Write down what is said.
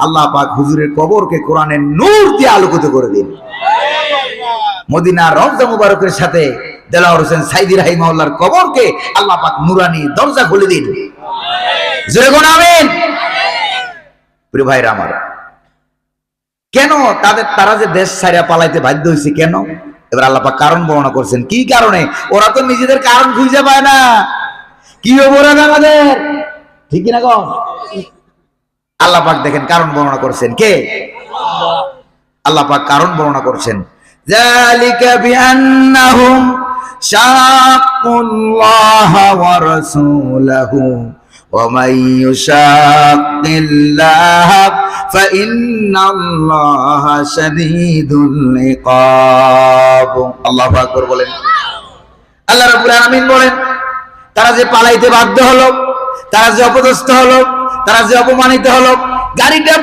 আল্লাহ পাক হুজুরের কবরকে কোরআনের নূর দিয়ে আলোকিত করে দিন। মদিনার রওজা মুবারকের সাথে দেলাওয়ার হোসেন সাইদি রাহিমাহুল্লাহর কবরকে আল্লাহ পাক নূরানি দরজা খুলে দিন। জোরে বলুন আমিন। প্রিয় ভাইরা আমার, কেন তারা যে দেশ ছাড়া পালাইতে বাধ্য হয়েছে কেন? এবার আল্লাহ পাক কারণ বর্ণনা করছেন। কি কারণে? ওরা তো নিজেদের কারণ খুঁজে পায় না। কি অপরাধ আমাদের, ঠিক না গো? আল্লাহ পাক দেখেন কারণ বর্ণনা করছেন। কে? আল্লাহ পাক কারণ বর্ণনা করছেন। যালিকা বিআন্নাহুম শাক্কুল্লাহা ওয়া রাসূলাহু ওয়া মান ইউশাক্কিল্লাহা ফাইন্নাল্লাহা শাদীদুল ইকাব। আল্লাহু আকবার বলেন। আল্লাহ রাব্বুল আলামিন বলেন, তারা যে পালাইতে বাধ্য হলো, তারা যে অপদস্থ হলো, তারা যে অপমানিত হলো, গাড়িটা